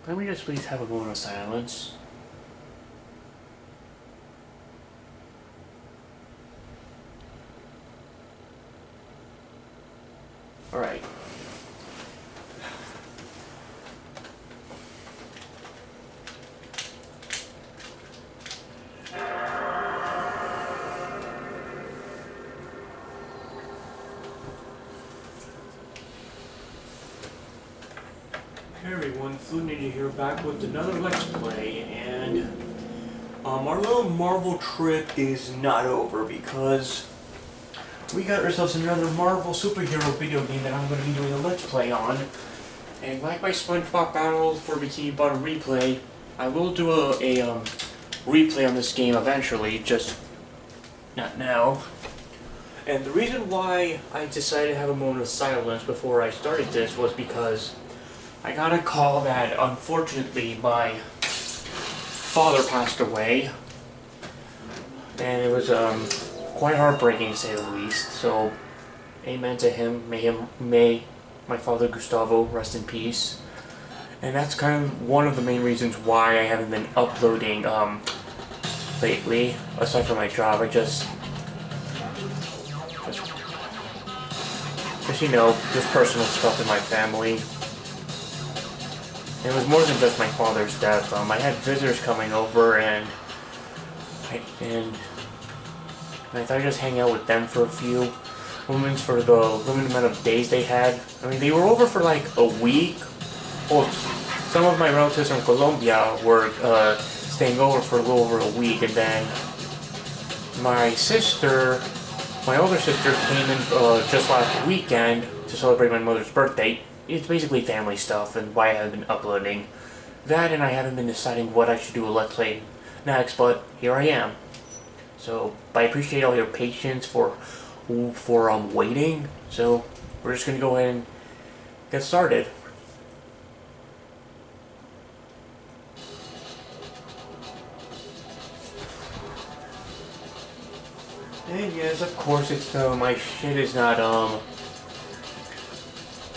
Can we just please have a moment of silence? Alright. Hey everyone, Food Ninja here, back with another Let's Play, and our little Marvel trip is not over because we got ourselves another Marvel superhero video game that I'm going to be doing a Let's Play on. And like my SpongeBob Battle for Bikini Bottom replay, I will do a replay on this game eventually, just not now. And the reason why I decided to have a moment of silence before I started this was because I got a call that, unfortunately, my father passed away, and it was quite heartbreaking to say the least. So, amen to him. May my father Gustavo rest in peace. And that's kind of one of the main reasons why I haven't been uploading lately. Aside from my job, I just you know, just personal stuff in my family. It was more than just my father's death. I had visitors coming over, and I thought I'd just hang out with them for a few moments for the limited amount of days they had. I mean, they were over for like a week. Well, some of my relatives from Colombia were staying over for a little over a week, and then my older sister came in just last weekend to celebrate my mother's birthday. It's basically family stuff and why I haven't been uploading. That, and I haven't been deciding what I should do a Let's Play next, but here I am. So, I appreciate all your patience for waiting. So, we're just gonna go ahead and get started. And yes, of course, it's my shit is not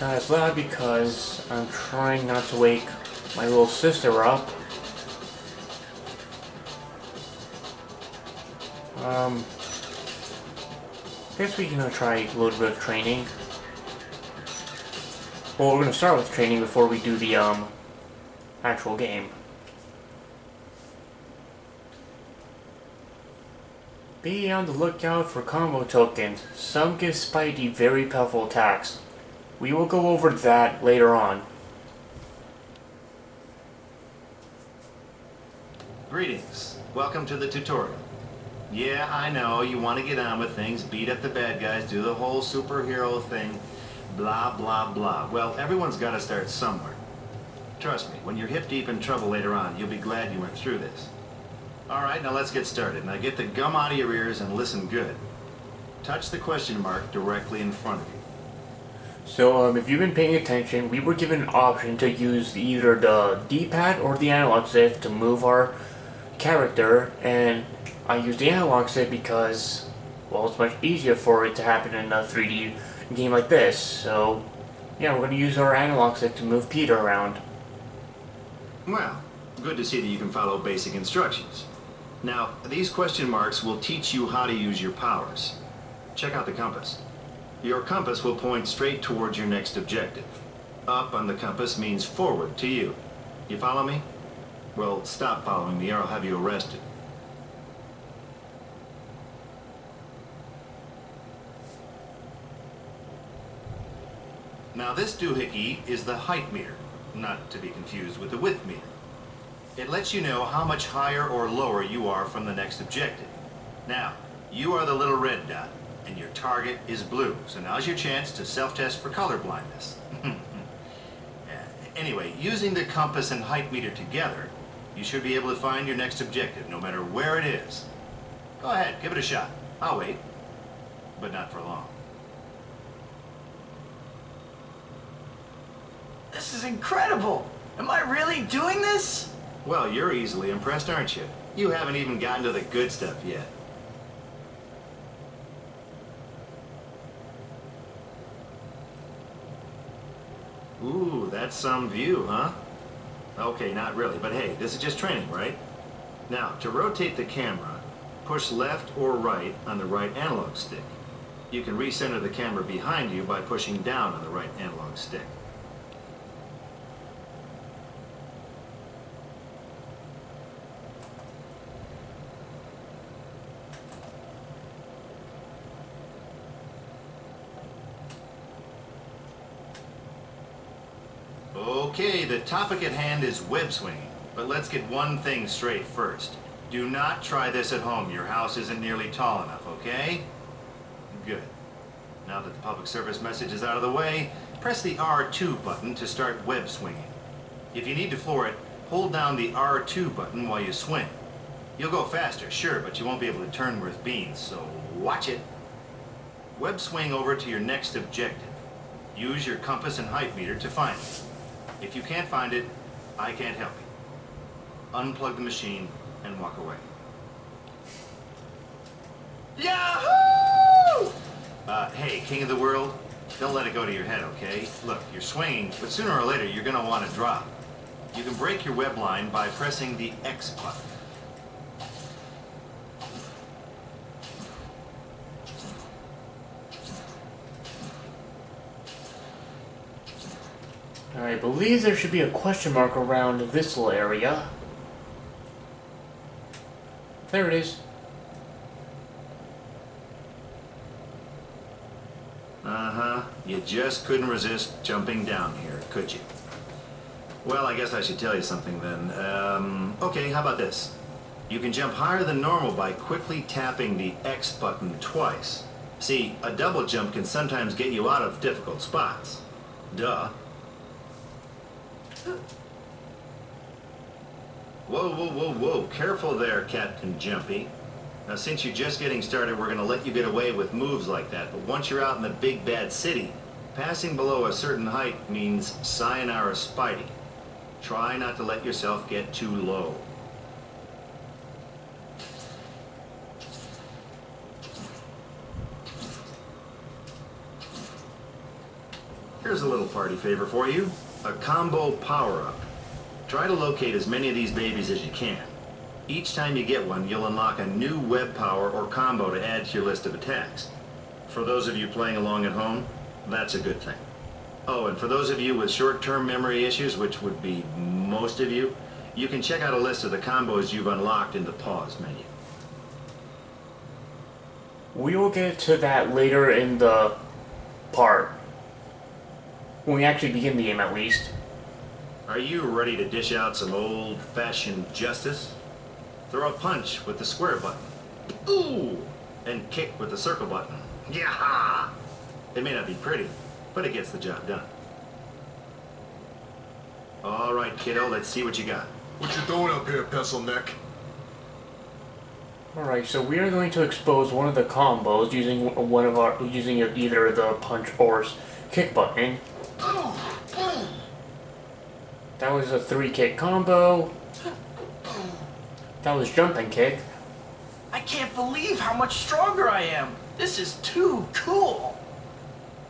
as loud because I'm trying not to wake my little sister up. I guess we can try a little bit of training. Well, we're gonna start with training before we do the actual game. Be on the lookout for combo tokens. Some give Spidey very powerful attacks. We will go over that later on. Greetings. Welcome to the tutorial. Yeah, I know, you want to get on with things, beat up the bad guys, do the whole superhero thing, blah, blah, blah. Well, everyone's got to start somewhere. Trust me, when you're hip-deep in trouble later on, you'll be glad you went through this. Alright, now let's get started. Now get the gum out of your ears and listen good. Touch the question mark directly in front of you. So, if you've been paying attention, we were given an option to use either the D-pad or the analog stick to move our character, and I used the analog stick because, well, it's much easier for it to happen in a 3D game like this. So, yeah, we're going to use our analog stick to move Peter around. Well, good to see that you can follow basic instructions. Now, these question marks will teach you how to use your powers. Check out the compass. Your compass will point straight towards your next objective. Up on the compass means forward to you. You follow me? Well, stop following me or I'll have you arrested. Now this doohickey is the height meter, not to be confused with the width meter. It lets you know how much higher or lower you are from the next objective. Now, you are the little red dot, and your target is blue. So now's your chance to self-test for color blindness. Anyway, using the compass and height meter together, you should be able to find your next objective, no matter where it is. Go ahead, give it a shot. I'll wait, but not for long. This is incredible! Am I really doing this? Well, you're easily impressed, aren't you? You haven't even gotten to the good stuff yet. Ooh, that's some view, huh? Okay, not really, but hey, this is just training, right? Now, to rotate the camera, push left or right on the right analog stick. You can recenter the camera behind you by pushing down on the right analog stick. Okay, the topic at hand is web swinging, but let's get one thing straight first. Do not try this at home. Your house isn't nearly tall enough, okay? Good. Now that the public service message is out of the way, press the R2 button to start web swinging. If you need to floor it, hold down the R2 button while you swing. You'll go faster, sure, but you won't be able to turn worth beans, so watch it. Web swing over to your next objective. Use your compass and height meter to find it. If you can't find it, I can't help you. Unplug the machine and walk away. Yahoo! Hey, king of the world, don't let it go to your head, okay? Look, you're swinging, but sooner or later you're gonna want to drop. You can break your web line by pressing the X button. I believe there should be a question mark around this little area. There it is. Uh-huh. You just couldn't resist jumping down here, could you? Well, I guess I should tell you something then. Okay, how about this? You can jump higher than normal by quickly tapping the X button twice. See, a double jump can sometimes get you out of difficult spots. Duh. Whoa, whoa, whoa, whoa. Careful there, Captain Jumpy. Now, since you're just getting started, we're going to let you get away with moves like that. But once you're out in the big bad city, passing below a certain height means sayonara Spidey. Try not to let yourself get too low. Here's a little party favor for you. A combo power-up. Try to locate as many of these babies as you can. Each time you get one, you'll unlock a new web power or combo to add to your list of attacks. For those of you playing along at home, that's a good thing. Oh, and for those of you with short-term memory issues, which would be most of you, you can check out a list of the combos you've unlocked in the pause menu. We will get to that later in the part. When we actually begin the game, at least. Are you ready to dish out some old-fashioned justice? Throw a punch with the square button. Ooh! And kick with the circle button. Yeah! It may not be pretty, but it gets the job done. All right, kiddo, let's see what you got. What you doing up here, pencil neck? Alright, so we are going to expose one of the combos using either the punch or kick button. That was a 3-kick combo. That was jumping kick. I can't believe how much stronger I am. This is too cool.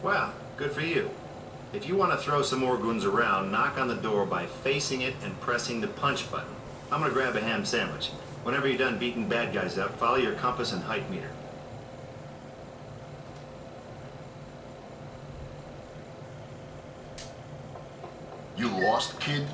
Well, good for you. If you want to throw some more goons around, knock on the door by facing it and pressing the punch button. I'm going to grab a ham sandwich. Whenever you're done beating bad guys up, follow your compass and height meter. You lost, kid?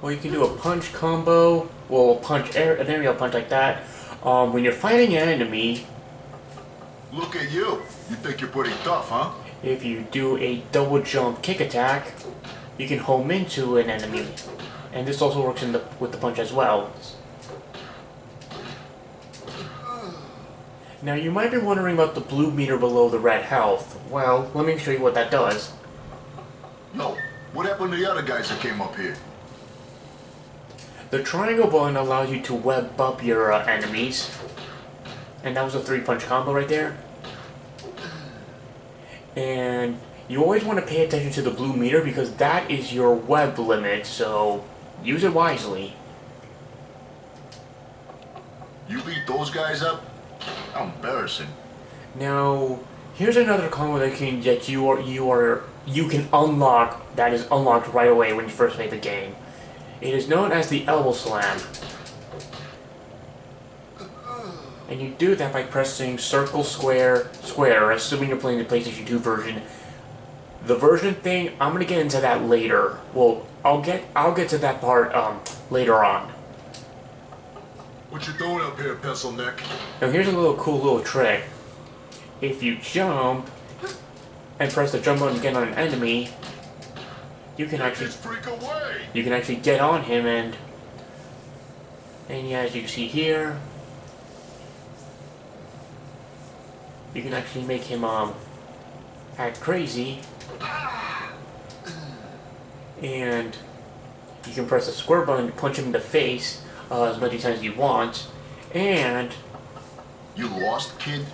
Well, you can do a punch combo, well, an aerial punch like that. When you're fighting an enemy, Look at you. You think you're pretty tough, huh? if you do a double jump kick attack, you can home into an enemy. And this also works with the punch as well. Now, you might be wondering about the blue meter below the red health. Well, let me show you what that does. No. What happened to the other guys that came up here? The triangle button allows you to web up your enemies. And that was a 3-punch combo right there. And you always want to pay attention to the blue meter because that is your web limit, so use it wisely. You beat those guys up? How embarrassing. Now, here's another combo that you can unlock, that is unlocked right away when you first play the game. It is known as the elbow slam. And you do that by pressing circle, square, square, assuming you're playing the PlayStation 2 version. The version thing, I'm gonna get into that later. Well, I'll get to that part later on. What you doing up here, pencil neck? Now here's a cool little trick. If you jump and press the jump button again on an enemy, you can actually get on him and yeah, as you can see here, you can actually make him act crazy, and you can press the square button to punch him in the face as many times as you want, and You lost, kid?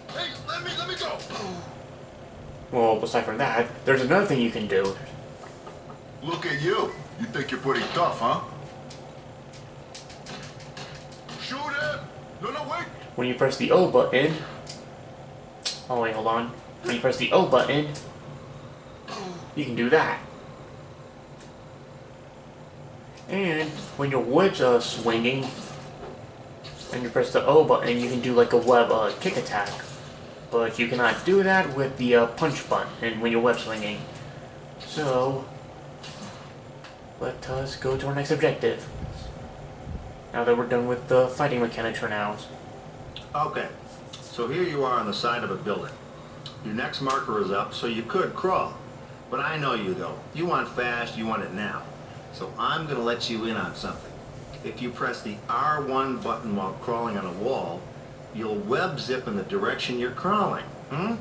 Hey, let me go! well, aside from that, there's another thing you can do. Look at you. You think you're pretty tough, huh? Shoot him! No, wait! When you press the O button, oh wait, hold on. When you press the O button, you can do that. And when your web's swinging, and you press the O button, you can do like a web kick attack. But you cannot do that with the punch button when your web's swinging. So, let us go to our next objective. Now that we're done with the fighting mechanics for now. Okay, so here you are on the side of a building. Your next marker is up, so you could crawl. But I know you though. You want fast, you want it now. So I'm gonna let you in on something. If you press the R1 button while crawling on a wall, you'll web zip in the direction you're crawling. Now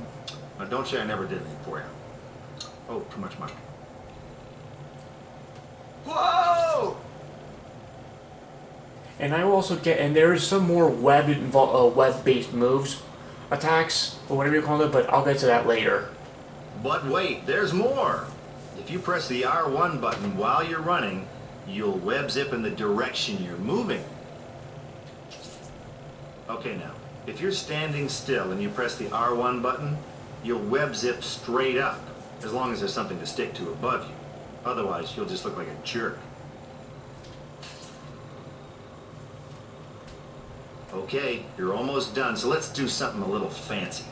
don't say I never did anything for you. Oh, too much money. Whoa! And I will also and there is some more web-based moves, attacks, or whatever you call it, but I'll get to that later. But wait, there's more. If you press the R1 button while you're running, you'll web zip in the direction you're moving. Okay now, if you're standing still and you press the R1 button, you'll web zip straight up, as long as there's something to stick to above you. Otherwise, you'll just look like a jerk. Okay, you're almost done, so let's do something a little fancy.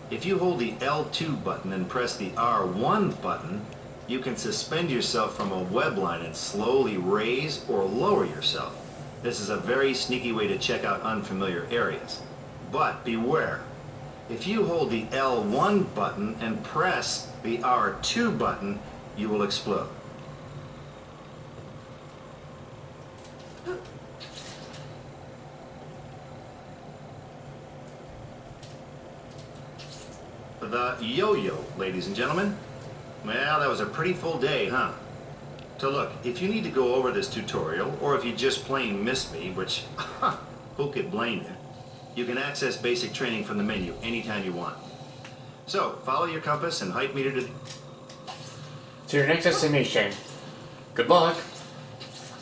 If you hold the L2 button and press the R1 button, you can suspend yourself from a web line and slowly raise or lower yourself. This is a very sneaky way to check out unfamiliar areas. But beware, if you hold the L1 button and press the R2 button, you will explode. The yo-yo, ladies and gentlemen. Well, that was a pretty full day, huh? So look, if you need to go over this tutorial, or if you just plain missed me, which, who could blame you, you can access basic training from the menu anytime you want. So, follow your compass and height meter To your next destination. Good luck.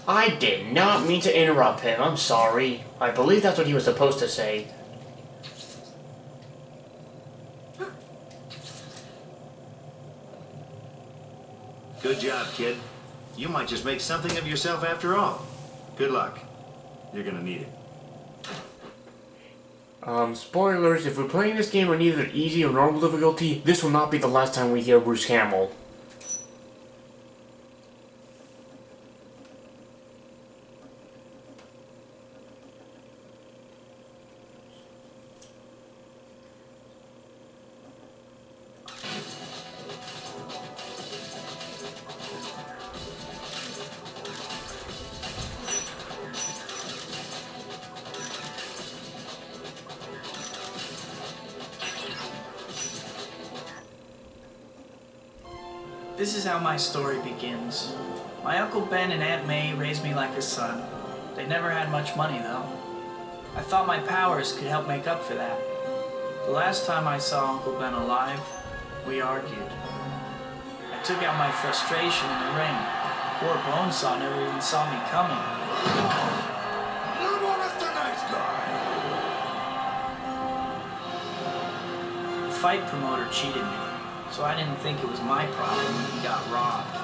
I did not mean to interrupt him, I'm sorry. I believe that's what he was supposed to say. Good job, kid. You might just make something of yourself after all. Good luck. You're gonna need it. Spoilers, if we're playing this game on either easy or normal difficulty, this will not be the last time we hear Bruce Campbell. This is how my story begins. My Uncle Ben and Aunt May raised me like a son. They never had much money, though. I thought my powers could help make up for that. The last time I saw Uncle Ben alive, we argued. I took out my frustration in the ring. Poor Bonesaw never even saw me coming. Lemon is the nice guy. The fight promoter cheated me, so I didn't think it was my problem when he got robbed.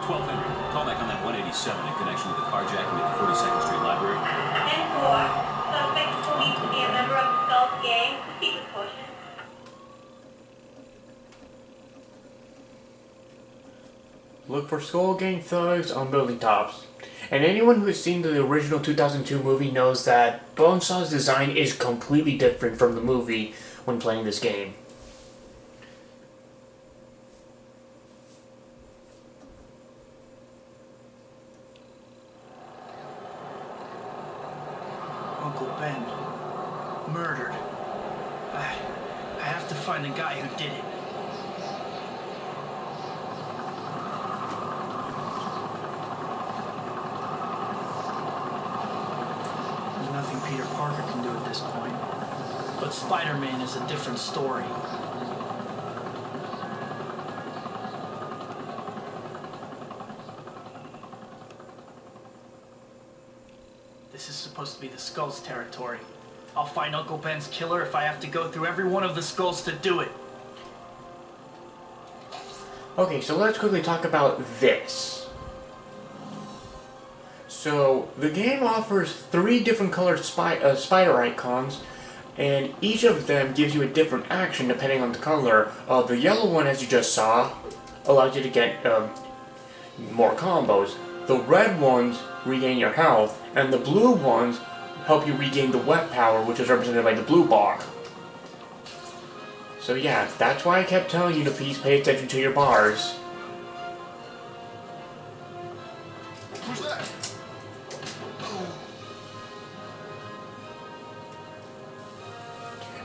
1200. Call back on that 187 in connection with the carjacking at the 42nd Street Library. 10-4. Suspect is believed to be a member of the Skulls gang. Proceed with caution. Look for Skull Gang thugs on building tops. And anyone who has seen the original 2002 movie knows that Bonesaw's design is completely different from the movie when playing this game. Uncle Ben. Murdered. I have to find the guy who did it. There's nothing Peter Parker can do at this point. But Spider-Man is a different story. This is supposed to be the Skulls' territory. I'll find Uncle Ben's killer if I have to go through every one of the Skulls to do it. Okay, so let's quickly talk about this. So, the game offers 3 different colored spider icons, and each of them gives you a different action depending on the color. The yellow one, as you just saw, allows you to get more combos. The red ones regain your health, and the blue ones help you regain the web power, which is represented by the blue bar. So yeah, that's why I kept telling you to please pay attention to your bars. Who's that?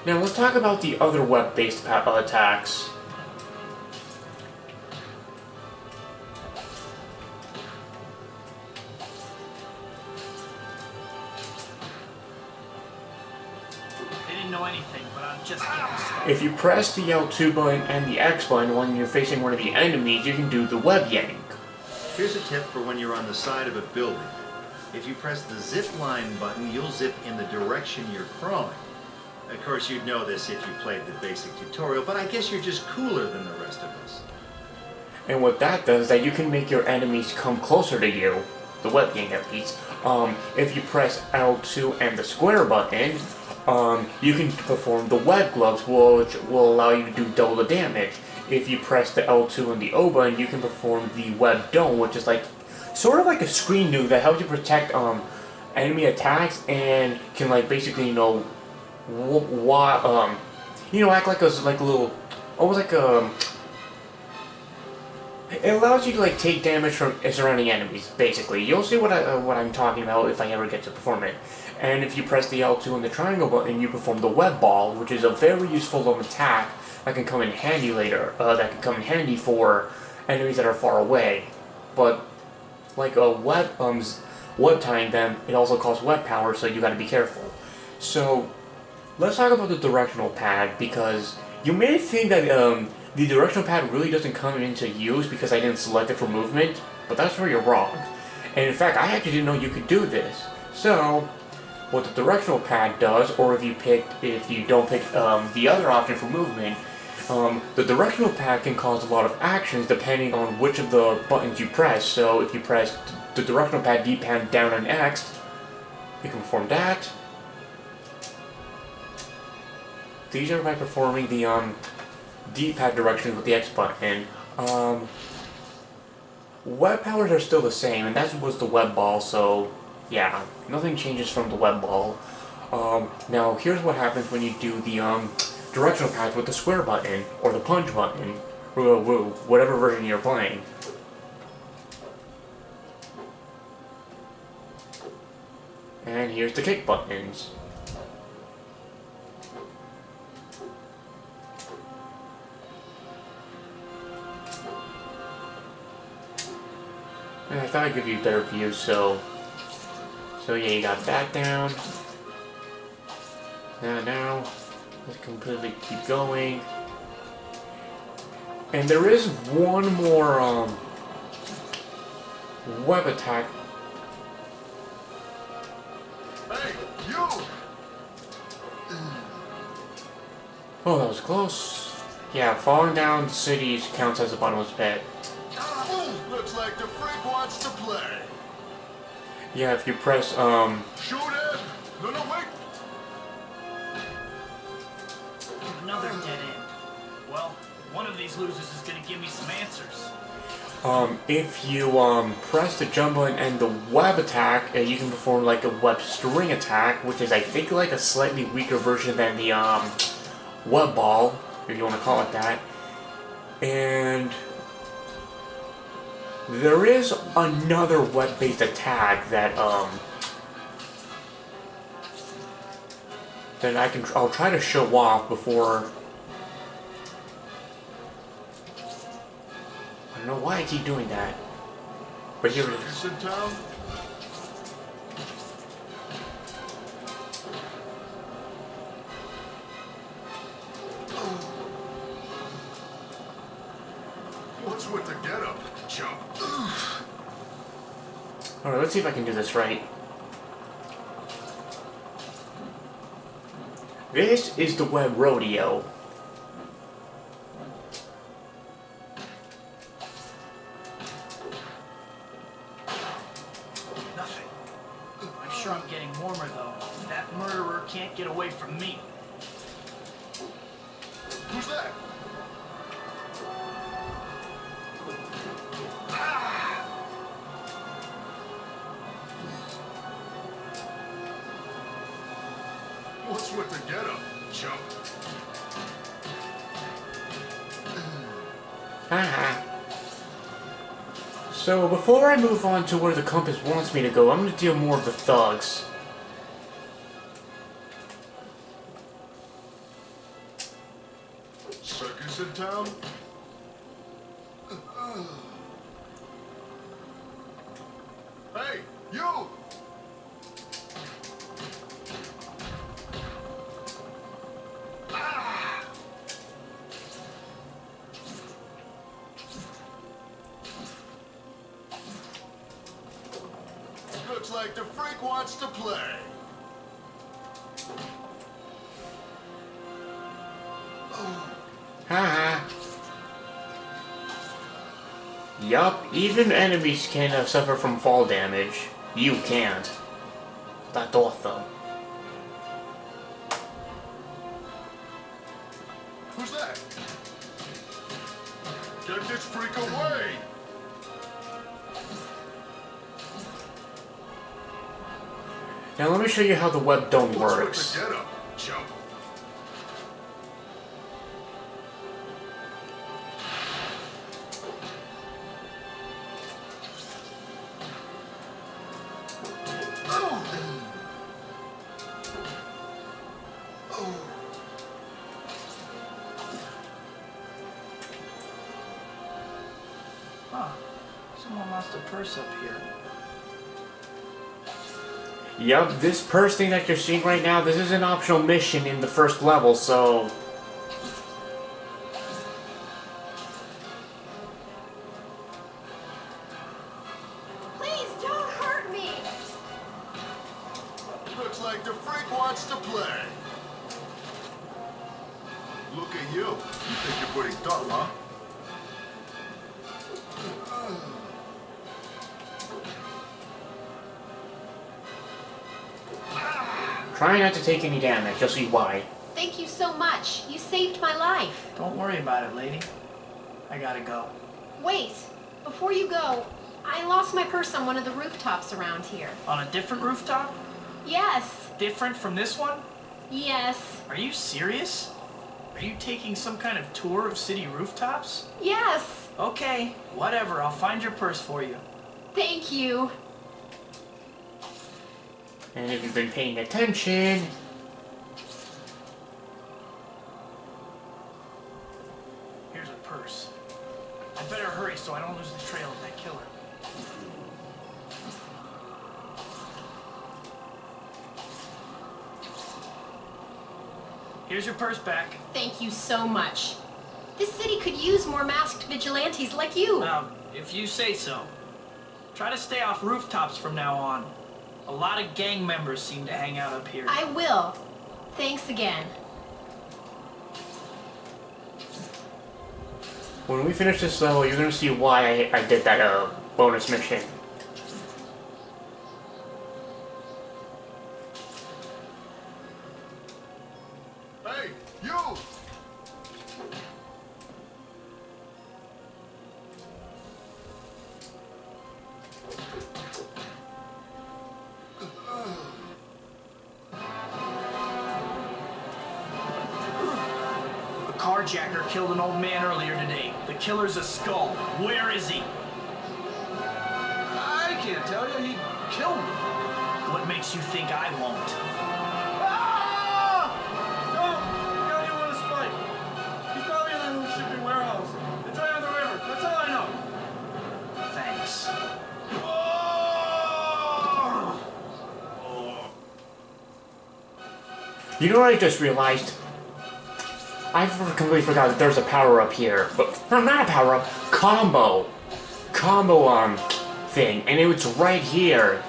Now let's talk about the other web-based attacks. They didn't know anything, but I'm just getting started. If you press the L2 button and the X button when you're facing one of the enemies, you can do the web yank. Here's a tip for when you're on the side of a building. If you press the zip line button, you'll zip in the direction you're crawling. Of course, you'd know this if you played the basic tutorial, but I guess you're just cooler than the rest of us. And what that does is that you can make your enemies come closer to you, the web yank at least. If you press L2 and the square button, you can perform the web gloves, which will allow you to do double the damage. If you press the L2 and the O button, you can perform the web dome, which is like sort of like a screen nuke that helps you protect enemy attacks and can like basically act like a little, almost like a. It allows you to like take damage from surrounding enemies. Basically, you'll see what I'm talking about if I ever get to perform it. And if you press the L2 and the triangle button, you perform the web ball, which is a very useful attack that can come in handy later. That can come in handy for enemies that are far away. But like a web tying them, it also costs web power, so you got to be careful. So let's talk about the directional pad, because you may think that the directional pad really doesn't come into use because I didn't select it for movement, but that's where you're wrong. And in fact, I actually didn't know you could do this. So what the directional pad does, or if you don't pick the other option for movement, the directional pad can cause a lot of actions depending on which of the buttons you press. So if you press the directional pad D-pad down on X, you can perform that. These are by performing the D-pad directions with the X button. Web powers are still the same, and that was the web ball, so yeah, nothing changes from the web ball. Now here's what happens when you do the directional pads with the square button, or the punch button, whatever version you're playing. And here's the kick buttons. And I thought I'd give you a better view, so yeah, you got that down. Now, let's completely keep going. And there is one more web attack. Hey, you! Oh, that was close. Yeah, falling down cities counts as a bottomless pit. Looks like the freak wants to play. Yeah, if you press, Shoot it! No, wait! Another dead end. Well, one of these losers is gonna give me some answers. if you, press the jump button and the web attack, you can perform, like, a web string attack, which is, I think, like, a slightly weaker version than the, web ball, if you want to call it that. And there is another web-based attack that, that I'll try to show off before. I don't know why I keep doing that, but here it is. Circus in town? What's with the getup, chump? Alright, let's see if I can do this right. This is the web rodeo. Nothing. I'm sure I'm getting warmer though. That murderer can't get away from me. Who's that? What's with the getup, chump? Haha. So before I move on to where the compass wants me to go, I'm going to deal more with the thugs. Circus in town? Hey, you! Looks like the freak wants to play. Haha. Yup, even enemies can suffer from fall damage. You can't. That's awesome. Who's that? Get this freak away! Now let me show you how the web dome What's works. with the getup, chump? Huh. Someone lost a purse up here. Yup, this purse thing that you're seeing right now, this is an optional mission in the first level, so... Please don't hurt me! Looks like the freak wants to play. Look at you. You think you're pretty tough, huh? Try not to take any damage, you'll see why. Thank you so much. You saved my life. Don't worry about it, lady. I gotta go. Wait, before you go, I lost my purse on one of the rooftops around here. On a different rooftop? Yes, Different from this one? yes, Are you serious? Are you taking some kind of tour of city rooftops? yes. Okay, whatever. I'll find your purse for you. Thank you. And if you've been paying attention... Here's a purse. I better hurry so I don't lose the trail of that killer. Here's your purse back. Thank you so much. This city could use more masked vigilantes like you. If you say so. Try to stay off rooftops from now on. A lot of gang members seem to hang out up here. I will. Thanks again. When we finish this level, you're gonna see why I did that bonus mission. Hey, you! A carjacker killed an old man earlier today. The killer's a skull. Where is he? I can't tell you. He killed me. What makes you think I won't? Ah! No! You only want to spike. He's probably in the shipping warehouse. It's right on the river. That's all I know. Thanks. You know what I just realized? I completely forgot that there's a power-up here. But, no, not a power-up. Combo, thing. And it was right here.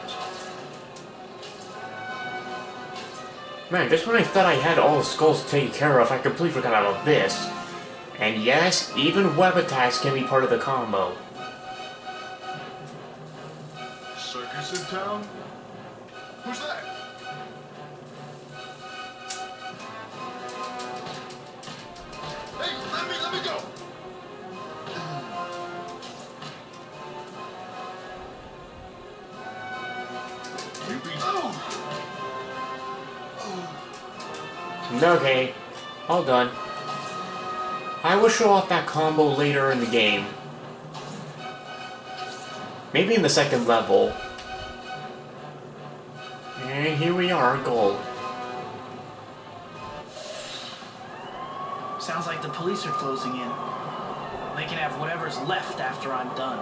Man, just when I thought I had all the skulls taken care of, I completely forgot about this. And yes, even web attacks can be part of the combo. Circus in town? Who's that? Hey, let me go! You be... Okay, all done. I will show off that combo later in the game. Maybe in the second level. And here we are, gold. Sounds like the police are closing in. They can have whatever's left after I'm done.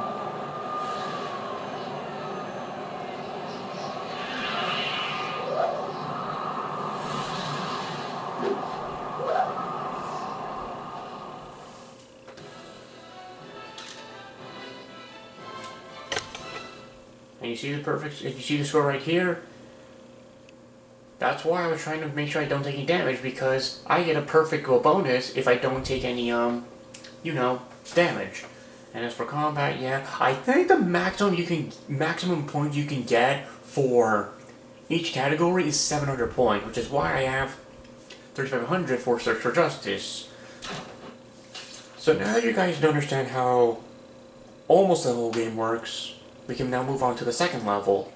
And you see you see the score right here? That's why I was trying to make sure I don't take any damage, because I get a perfect bonus if I don't take any, you know, damage. And as for combat, yeah, I think the maximum points you can get for each category is 700 points, which is why I have 3,500 for Search for Justice. So now that you guys understand how almost the whole game works, we can now move on to the second level.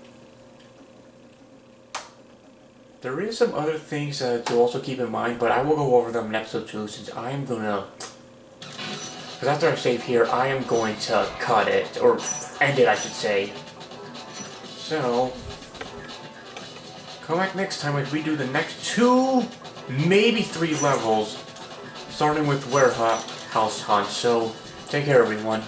There is some other things to also keep in mind, but I will go over them in episode 2, since I am gonna... Because after I save here, I am going to cut it, or end it I should say. So, come back next time as we do the next 2, maybe 3 levels, starting with Warehouse Hunt. So, take care everyone.